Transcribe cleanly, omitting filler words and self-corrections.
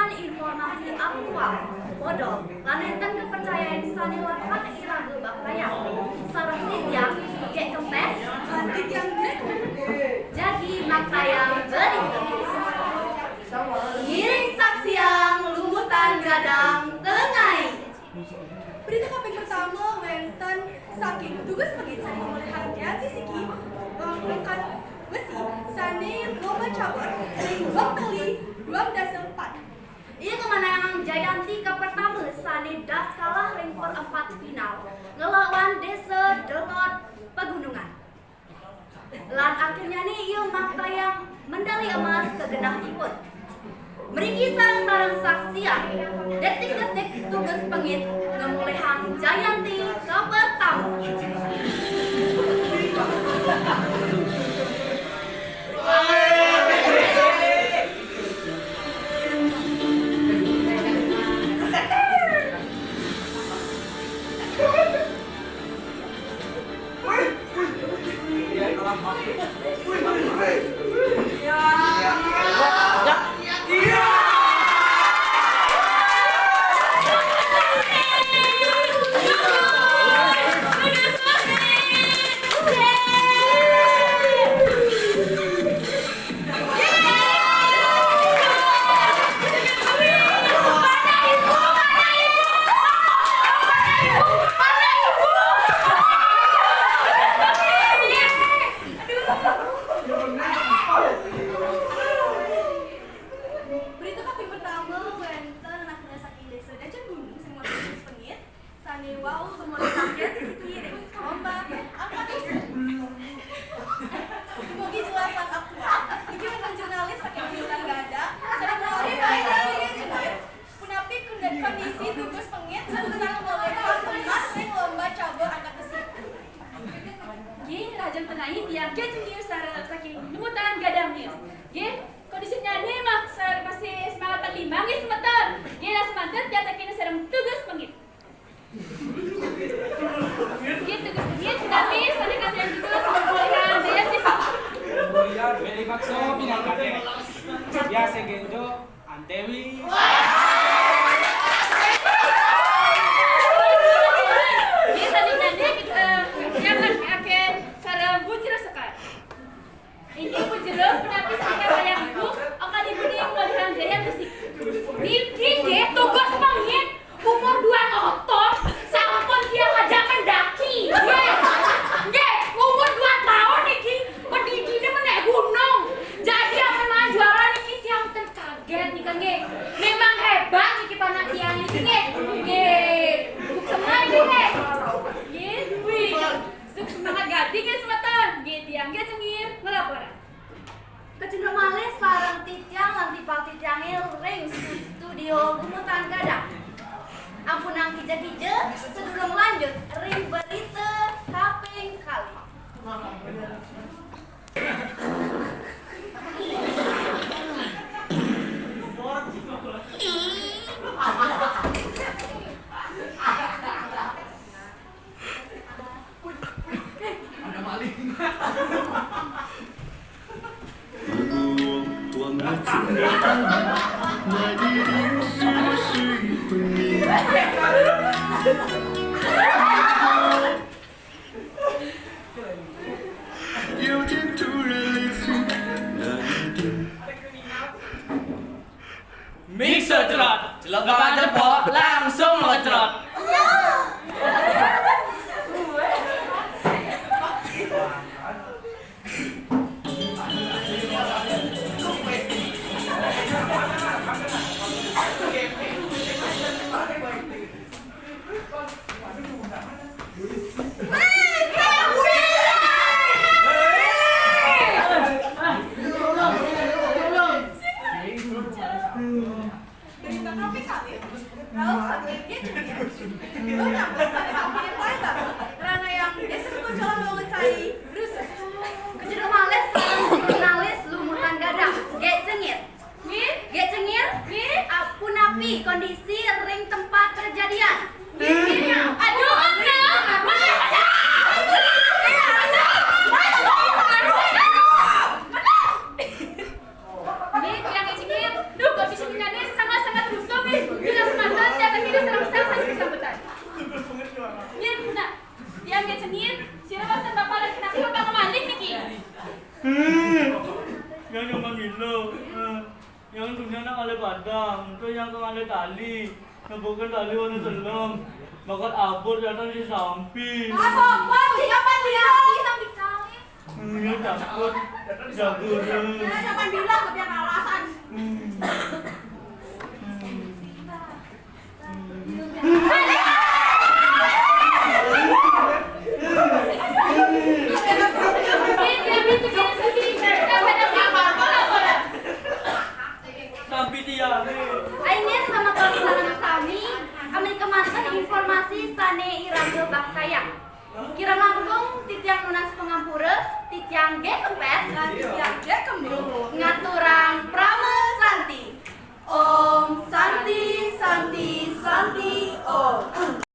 menyiarkan informasi aktual, bodol, lan enten kepercayaan saniwarkan iraga baktaya. Sareng titiang gek kempes, lan titiang gek. Jadi maktaya berikut. Ngiring saksiang lumutan gadang tengai. Berita KPK pertama wenten saking tugas penginsan pemulihan hati siki menggunakan besi sani lomba cabur dari ruang tali ruang dasar 4. Ia kemenangan Jayanti ke pertama sani das kalah ring perempat final ngelawan Desa Delot Pegunungan. Lan akhirnya nih ia maktayang medali emas ke genah ipun. Meriki sarang-sarang saksian detik-detik tugas pengit ngemulihan Jayanti ke pertama. Kondisinya nih mak masih semangat 45 nih semeter. Gila semangat jatah kini serem tugas pengit. Gitu guys, tapi sana kasih yang gitu semuanya dia sih. Kemudian beli bakso pinang kade. Biasa genjo antewi. Dia tadi yang akan sarang bujur sekali. Ini bujur tapi sekarang yang bu akan diberi pemilihan gaya musik. Niki deh tugas pengit umur 2 otot sampun dia ngajak mendaki. Nggih, umur 2 tahun niki pendidiknya menaik gunung. Jadi yang memang juara niki tiang kaget nih kan nggih. Memang hebat niki panak tiang niki nggih. Nggih. Semangat nggih. Nggih, wih. Semangat gati nggih semeton. Nggih tiang nggih cengir ngelaporan. Kecenderung malih sareng titiang lan tipal titiangil ring studio lumutan gadang. Ampunang kija-kija, sedurung lanjut ring berita kaping kali. Ada maling. Mixer cerot, celok jepot, langsung ngecerot. Berita KPK Sira masa bapak lagi kenapa bapak ngemalik niki? Yang nyaman milo, yang dunia nak alih padang, tu yang kau alih tali, yang bukan tali warna selam, makan abur datang di samping. Wah, siapa dia? Sampai cawe. Yang takut, jagur. Siapa bilang biar alasan. Sampai dia ni. Aine sama kalian sami, kami kemaskan informasi sane irangge baktaya. Kira langkung titiang nunas pengampura, titiang ge kempes, Yang dia kembali. ngatura